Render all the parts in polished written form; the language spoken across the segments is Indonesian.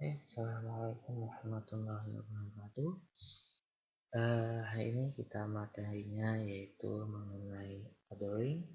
Assalamualaikum warahmatullahi wabarakatuh. Hari ini kita materinya yaitu mengenai ordering,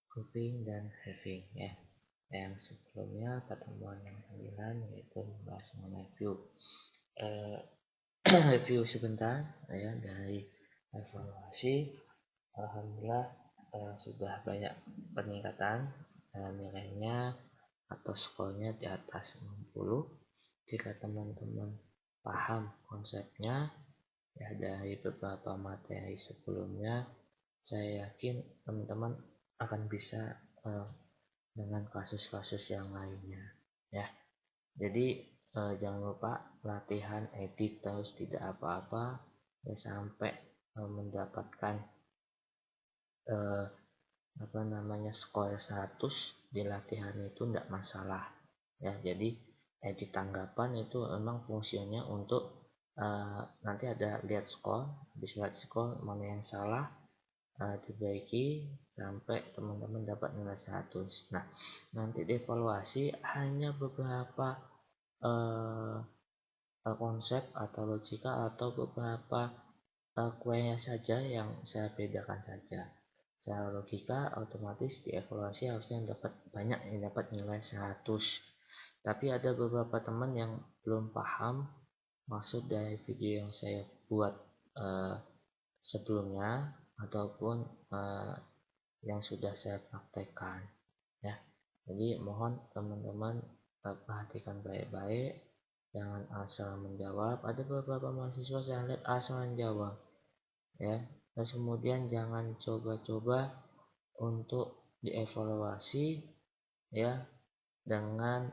grouping, dan having ya. Yang sebelumnya pertemuan yang 9 yaitu membahas mengenai view. Review sebentar ya dari evaluasi. Alhamdulillah sudah banyak peningkatan nilainya atau skornya di atas 60. Jika teman-teman paham konsepnya ya dari beberapa materi sebelumnya, saya yakin teman-teman akan bisa dengan kasus-kasus yang lainnya ya. Jadi jangan lupa latihan edit terus, tidak apa-apa ya, sampai mendapatkan skor 100 di latihan itu tidak masalah ya. Jadi edit tanggapan itu memang fungsinya untuk nanti ada lihat skor, habis lihat skor mana yang salah dibaiki sampai teman-teman dapat nilai 100. Nah, nanti dievaluasi hanya beberapa konsep atau logika atau beberapa kuenya saja yang saya bedakan saja. Secara logika otomatis dievaluasi harusnya dapat banyak, yang dapat nilai 100. Tapi ada beberapa teman yang belum paham maksud dari video yang saya buat sebelumnya ataupun yang sudah saya praktekkan ya. Jadi mohon teman-teman perhatikan baik-baik, jangan asal menjawab. Ada beberapa mahasiswa saya lihat asal menjawab ya. Terus kemudian jangan coba-coba untuk dievaluasi ya dengan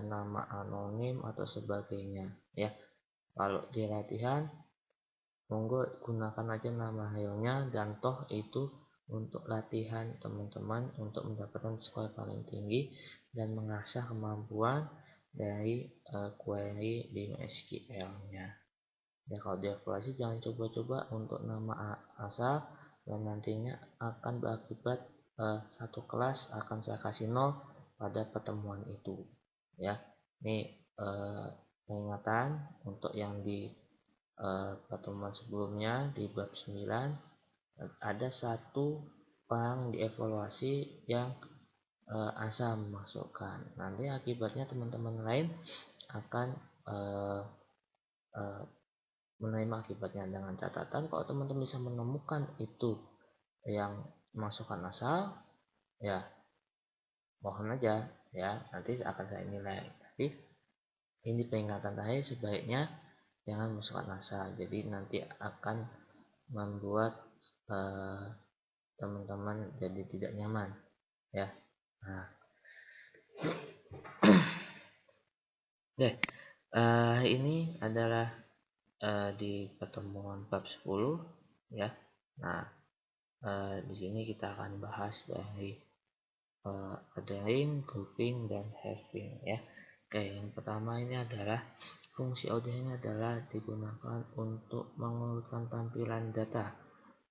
nama anonim atau sebagainya ya. Kalau di latihan monggo gunakan aja nama realnya, dan toh itu untuk latihan teman-teman untuk mendapatkan skor paling tinggi dan mengasah kemampuan dari query di MySQL-nya. Ya, kalau dievaluasi jangan coba-coba untuk nama asal dan nantinya akan berakibat satu kelas akan saya kasih 0 pada pertemuan itu ya. Ini peringatan untuk yang di pertemuan sebelumnya di bab 9 ada satu orang dievaluasi yang asal memasukkan. Nanti akibatnya teman-teman lain akan menerima akibatnya. Dengan catatan kalau teman-teman bisa menemukan itu yang masukkan asal ya, mohon aja ya, nanti akan saya nilai. Tapi ini peringatan terakhir, sebaiknya jangan masukkan asal, jadi nanti akan membuat teman-teman jadi tidak nyaman ya. Nah ini adalah di pertemuan bab 10 ya. Nah di sini kita akan bahas dari ordering, grouping, dan having ya. Oke, yang pertama ini adalah fungsi ordering adalah digunakan untuk mengurutkan tampilan data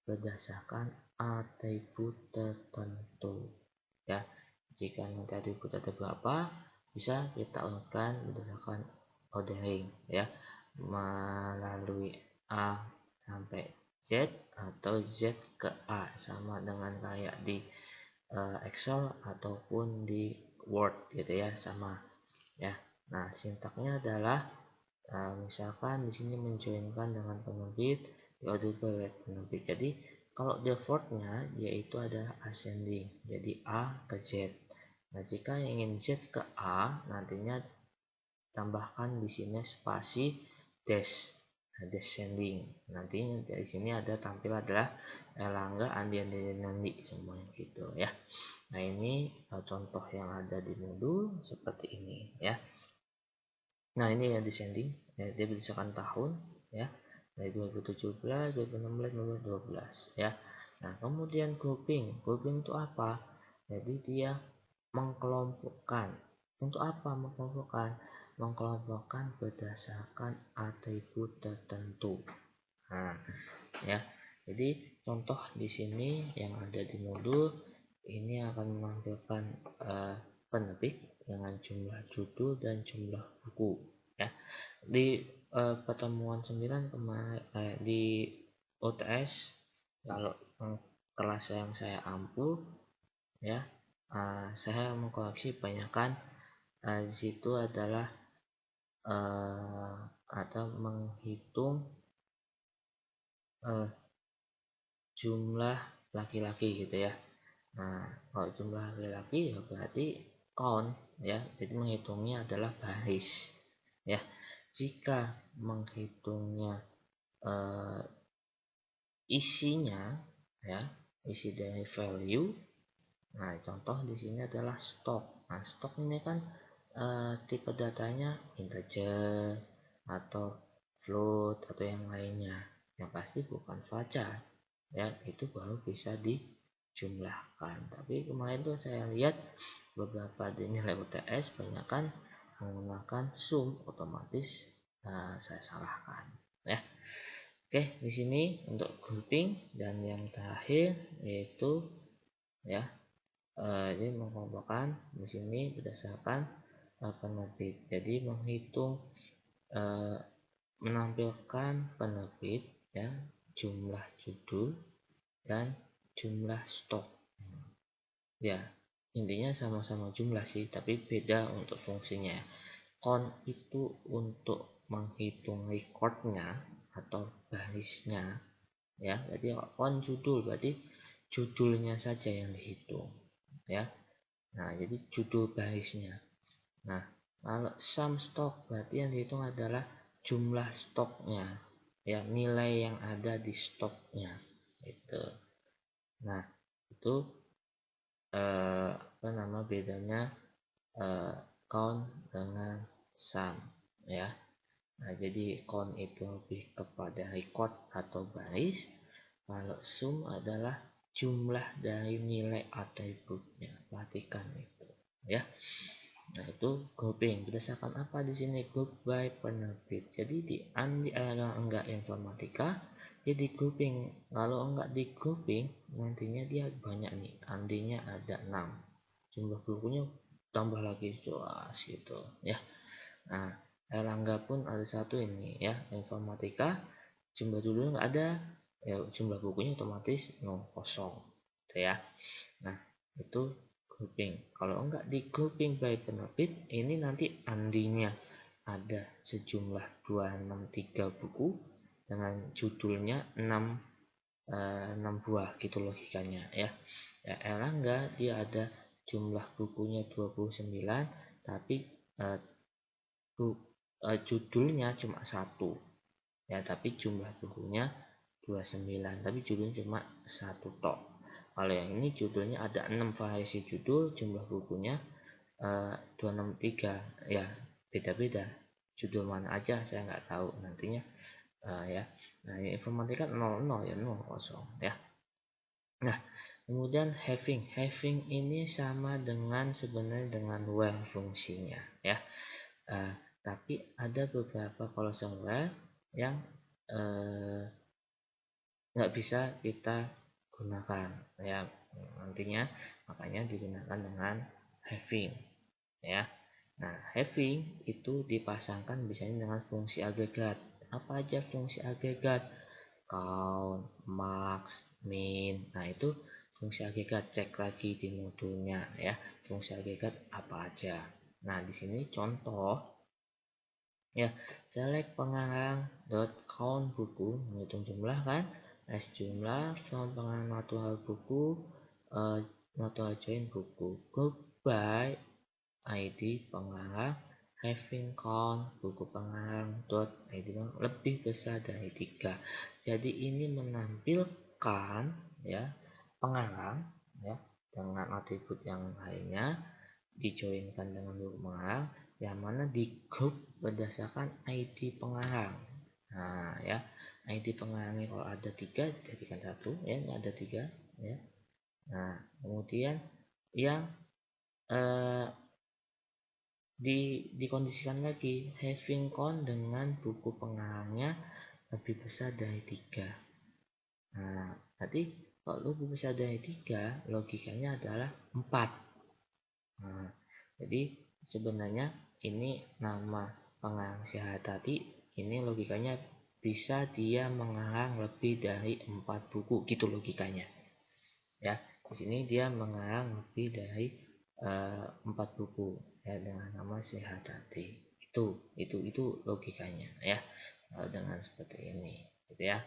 berdasarkan atribut tertentu ya. Jika nanti atribut ada berapa, bisa kita urutkan berdasarkan ordering ya, melalui A sampai Z atau Z ke A, sama dengan kayak di Excel ataupun di Word gitu ya, sama ya. Nah, sintaknya adalah misalkan di sini menjoinkan dengan penerbit di order by penerbit. Jadi kalau defaultnya yaitu adalah ascending, jadi A ke Z. Nah, jika ingin Z ke A, nantinya tambahkan di sini spasi dash, descending. Nanti dari sini ada tampil adalah Erlangga, Andi, Nandi semuanya gitu ya. Nah, ini contoh yang ada di modul seperti ini ya. Nah, ini ya descending ya, dia berdasarkan tahun ya, dari 2017, 2016, 2012 ya. Nah, kemudian grouping itu apa? Jadi dia mengkelompokkan. Untuk apa mengkelompokkan? Mengkelompokkan berdasarkan atribut tertentu. Nah, ya. Jadi contoh di sini yang ada di modul ini akan menampilkan penerbit dengan jumlah judul dan jumlah buku ya. di pertemuan 9 kemarin di UTS, kalau kelas yang saya ampu ya, saya mengkoreksi kebanyakan di situ adalah atau menghitung jumlah laki-laki gitu ya. Nah, kalau jumlah laki-laki ya berarti count ya. Jadi menghitungnya adalah baris ya. Jika menghitungnya isinya ya, isi dari value. Nah, contoh di sini adalah stok. Nah, stok ini kan tipe datanya integer atau float atau yang lainnya. Yang pasti bukan varchar. Ya, itu baru bisa dijumlahkan. Tapi kemarin tuh saya lihat beberapa nilai UTS banyak kan menggunakan sum, otomatis saya salahkan ya. Oke, di sini untuk grouping, dan yang terakhir yaitu ya, ini mengelompokkan di sini berdasarkan penerbit. Jadi menghitung menampilkan penerbit ya, jumlah judul dan jumlah stok. Ya, intinya sama-sama jumlah sih, tapi beda untuk fungsinya. Count itu untuk menghitung recordnya atau barisnya ya. Berarti count judul berarti judulnya saja yang dihitung ya. Nah, jadi judul barisnya. Nah, kalau sum stock berarti yang dihitung adalah jumlah stoknya ya, nilai yang ada di stoknya itu. Nah, itu apa nama bedanya count dengan sum ya. Nah, jadi count itu lebih kepada record atau baris, kalau sum adalah jumlah dari nilai atributnya. Perhatikan itu ya. Nah, itu grouping berdasarkan apa di sini? Group by penerbit. Jadi di enggak informatika jadi grouping. Kalau enggak di grouping nantinya dia banyak nih, andinya ada 6, jumlah bukunya tambah lagi jelas gitu ya. Nah, Erlangga pun ada satu ini ya, informatika, jumlah dulu nggak ada ya, jumlah bukunya otomatis 0 kosong gitu ya. Nah, itu grouping. Kalau enggak di grouping by penerbit, ini nanti andinya ada sejumlah 263 buku dengan judulnya 6 buah gitu logikanya ya. Erlangga dia ada jumlah bukunya 29 tapi judulnya cuma 1 ya, tapi jumlah bukunya 29 tapi judulnya cuma 1 tok. Kalau yang ini judulnya ada 6 variasi judul, jumlah bukunya 263 ya, beda-beda judul mana aja saya nggak tahu nantinya ya. Nah, ini informatika 00 ya, 0 kosong ya. Nah, kemudian having ini sama dengan sebenarnya dengan where fungsinya ya. Tapi ada beberapa closure where yang nggak bisa kita gunakan ya, nantinya makanya digunakan dengan having ya. Nah, having itu dipasangkan biasanya dengan fungsi agregat. Apa aja fungsi agregat? Count, max, min. Nah, itu fungsi agregat, cek lagi di modulnya ya, fungsi agregat apa aja. Nah, di sini contoh ya, select pengarang dot count buku, menghitung jumlah kan, as jumlah, from pengarang natural buku, natural join buku, group by ID pengarang, having count buku pengarang dot ID lebih besar dari 3. Jadi ini menampilkan ya pengarang ya dengan atribut yang lainnya dijoinkan dengan buku pengarang, yang mana di grup berdasarkan ID pengarang. Nah ya, ID pengarangnya kalau ada 3 jadikan 1 ya, ini ada 3 ya. Nah, kemudian yang dikondisikan lagi, having count dengan buku pengarangnya lebih besar dari 3. Nah, berarti kalau lebih besar dari 3 logikanya adalah 4. Nah, jadi sebenarnya ini nama pengarang sihat tadi ini logikanya bisa dia mengarang lebih dari 4 buku gitu logikanya ya. Di sini dia mengarang lebih dari 4 buku ya dengan nama sihat tadi. Itu logikanya ya, dengan seperti ini gitu ya.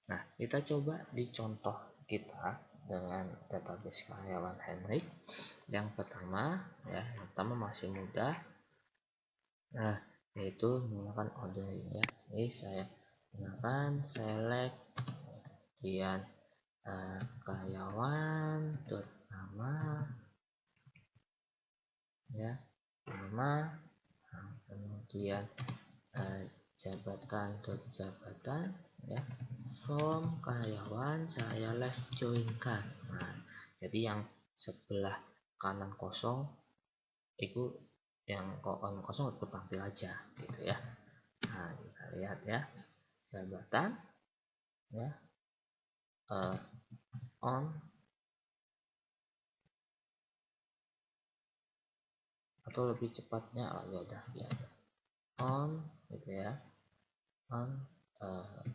Nah, kita coba di contoh kita dengan database karyawan Henry. Yang pertama ya, yang pertama masih mudah. Nah, yaitu menggunakan ordering ya. Jadi saya gunakan select kemudian karyawan dot nama ya, nama, kemudian jabatan dot jabatan ya, from karyawan saya left joinkan. Nah, jadi yang sebelah kanan kosong itu yang kanan kosong harus tampil aja gitu ya. Nah, kita lihat ya, jabatan ya, on atau lebih cepatnya ya udah biasa on gitu ya, on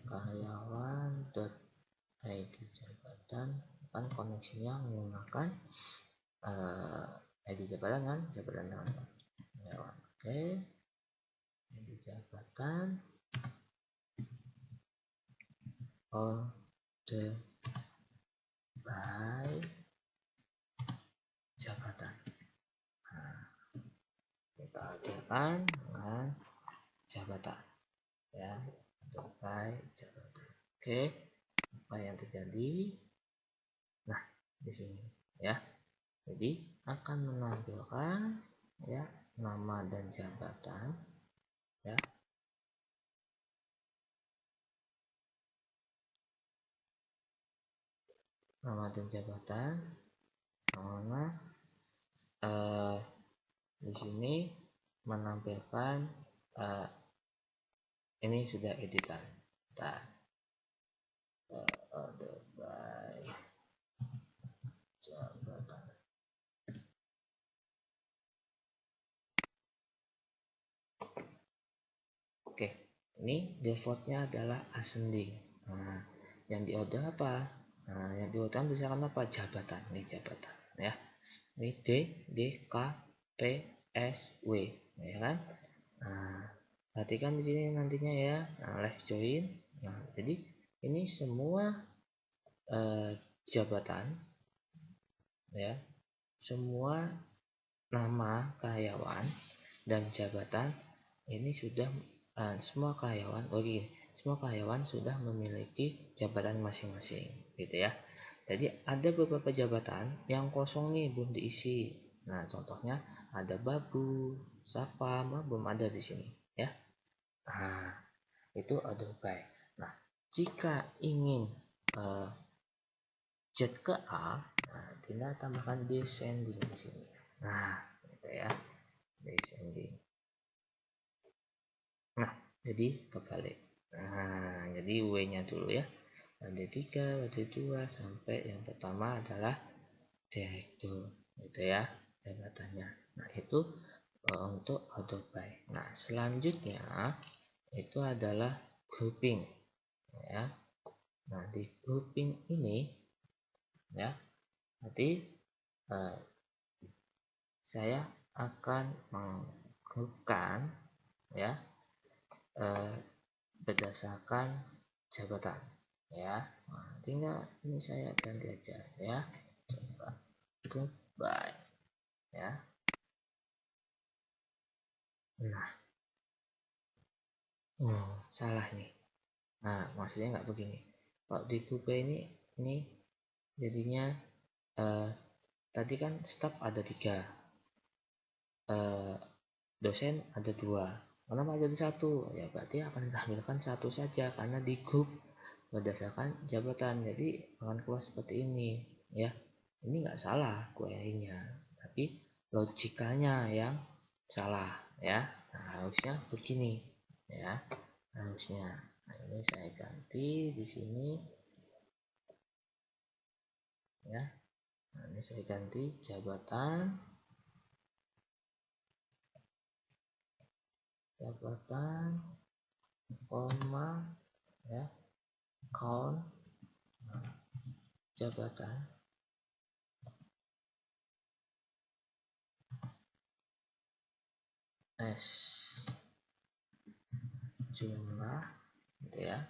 karyawan dot id jabatan, kan koneksinya menggunakan id jabatan kan, jabatan nama karyawan. Oke, id jabatan order by jabatan. Nah, kita aturkan dengan jabatan ya, order by jabatan. Oke, apa yang terjadi? Nah, di sini ya, jadi akan menampilkan ya nama dan jabatan ya, nama dan jabatan mana di sini menampilkan ini sudah editan. Nah, order by jabatan. Oke, ini defaultnya adalah ascending. Nah, yang di order apa? Nah, yang di order misalkan apa? Jabatan. Ini jabatan ya. Ini D, D, K, P, S, W ya kan. Nah, perhatikan di sini nantinya ya. Nah, left join. Nah, jadi ini semua jabatan ya, semua nama karyawan dan jabatan ini sudah semua karyawan semua karyawan sudah memiliki jabatan masing-masing gitu ya. Jadi ada beberapa jabatan yang kosong nih belum diisi. Nah, contohnya ada babu, sapam, belum ada di sini ya. Nah, itu order by. Nah, jika ingin Z ke A, nah, tinggal tambahkan descending di sini. Nah, gitu ya, descending. Nah, jadi kebalik. Nah, jadi W-nya dulu ya. Ada 3, ada 2 sampai yang pertama adalah direktur, gitu ya, jabatannya. Nah, itu untuk order by. Nah, selanjutnya itu adalah grouping, ya. Nah, di grouping ini, ya, nanti saya akan menggrupkan, ya, berdasarkan jabatan, ya. Nah, tinggal ini saya ganti aja ya, coba group by ya. Nah, salah nih. Nah, maksudnya nggak begini. Kalau di group by ini jadinya tadi kan staff ada 3, dosen ada 2, kenapa jadi 1? Ya berarti akan ditampilkan 1 saja karena di grup berdasarkan jabatan, jadi akan keluar seperti ini ya. Ini nggak salah query-nya, tapi logikanya yang salah ya. Nah, harusnya begini ya, harusnya. Nah, ini saya ganti di sini ya. Nah, ini saya ganti jabatan jabatan, koma, ya, count, jabatan, S jumlah, gitu ya.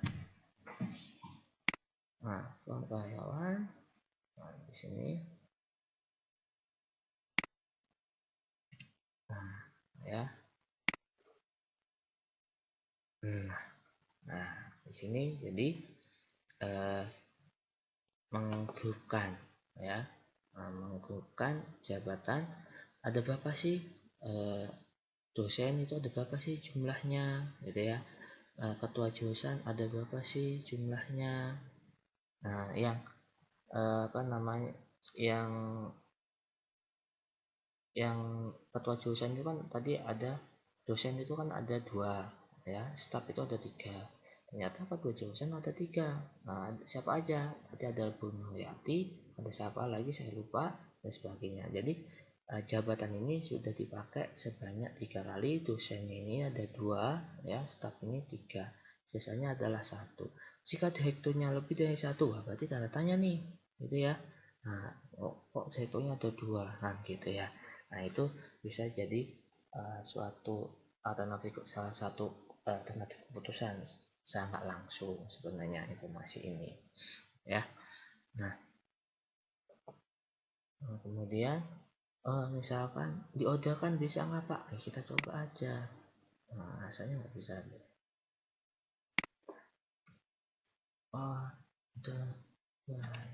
Nah, form karyawan, nah, di sini, nah, ya. Nah, di sini jadi menggrupkan, ya, menggrupkan jabatan. Ada berapa sih dosen itu, ada berapa sih jumlahnya, gitu ya. Ketua jurusan ada berapa sih jumlahnya. Nah, yang apa namanya, yang ketua jurusan itu kan tadi ada, dosen itu kan ada 2, ya, staf itu ada 3. Ternyata ketua jurusan ada 3. Nah, siapa aja? Tadi ada Bu Nuryati, ada siapa lagi saya lupa, dan sebagainya. Jadi jabatan ini sudah dipakai sebanyak 3 kali. Dosen ini ada 2, ya, staf ini 3, sisanya adalah 1. Jika direkturnya lebih dari 1, berarti tanda tanya nih, gitu ya. Nah, kok direkturnya ada 2, nah gitu ya. Nah, itu bisa jadi suatu alternatif, salah satu alternatif keputusan sangat langsung sebenarnya informasi ini, ya. Nah, kemudian misalkan diorderkan bisa nggak Pak? Kita coba aja. Nah, rasanya nggak bisa. Order by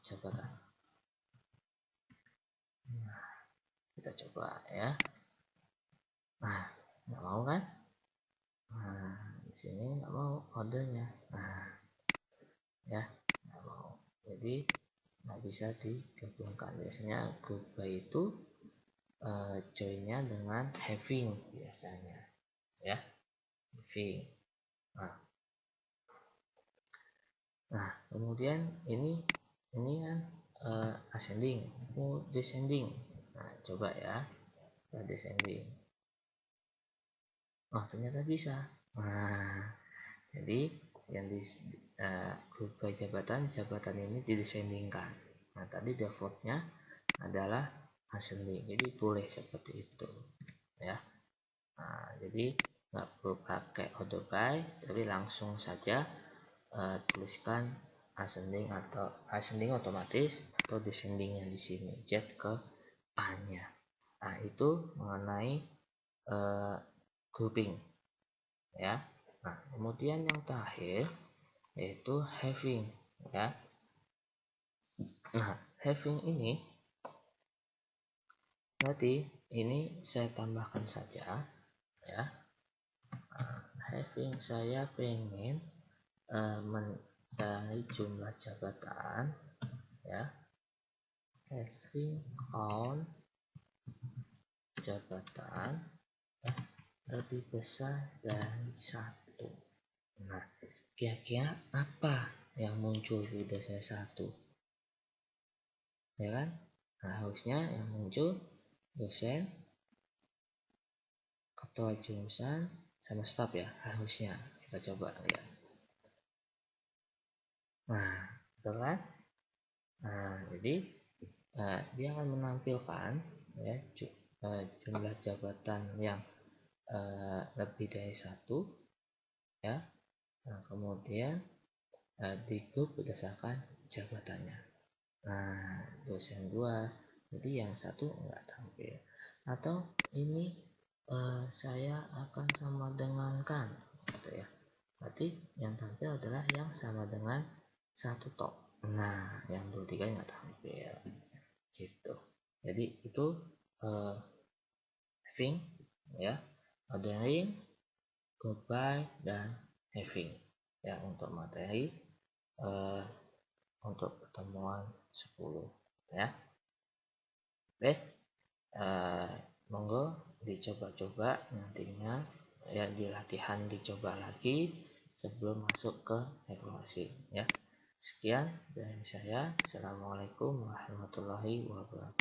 jabatan. Nah, kita coba ya. Nah, nggak mau kan? Nah, di sini nggak mau ordernya. Nah, ya, nggak mau. Jadi nggak bisa digabungkan. Biasanya group by itu joinnya dengan having biasanya, ya, having. Nah, kemudian ini kan ascending, descending. Nah, coba ya, descending. Oh, ternyata bisa. Nah, jadi yang di grup by jabatan ini didescendingkan. Nah, tadi defaultnya adalah ascending, jadi boleh seperti itu, ya. Nah, jadi nggak perlu pakai order by, tapi langsung saja tuliskan ascending atau ascending otomatis, atau descending yang di sini Z ke A nya. Nah, itu mengenai grouping, ya. Nah, kemudian yang terakhir yaitu having, ya. Nah, having ini berarti ini saya tambahkan saja, ya. Nah, having saya pengen mencari jumlah jabatan, ya. Having count jabatan lebih besar dari 1. Nah, kira-kira apa yang muncul pada saya 1, ya kan? Nah, harusnya yang muncul dosen, ketua jurusan, sama staf, ya, harusnya. Kita coba lihat. Nah, betul kan? Nah, jadi dia akan menampilkan, ya, jumlah jabatan yang lebih dari 1, ya. Nah, kemudian di grup berdasarkan jabatannya. Nah, dosen 2, jadi yang 1 enggak tampil. Atau ini saya akan sama dengankan, gitu ya. Berarti yang tampil adalah yang sama dengan 1 tok. Nah, yang 2, 3 enggak tampil, gitu. Jadi itu having, ya, ordering, group by, dan having, ya, untuk materi untuk pertemuan 10, ya. Oke, monggo dicoba-coba nantinya, ya, di latihan dicoba lagi sebelum masuk ke evaluasi, ya. Sekian dari saya. Assalamualaikum warahmatullahi wabarakatuh.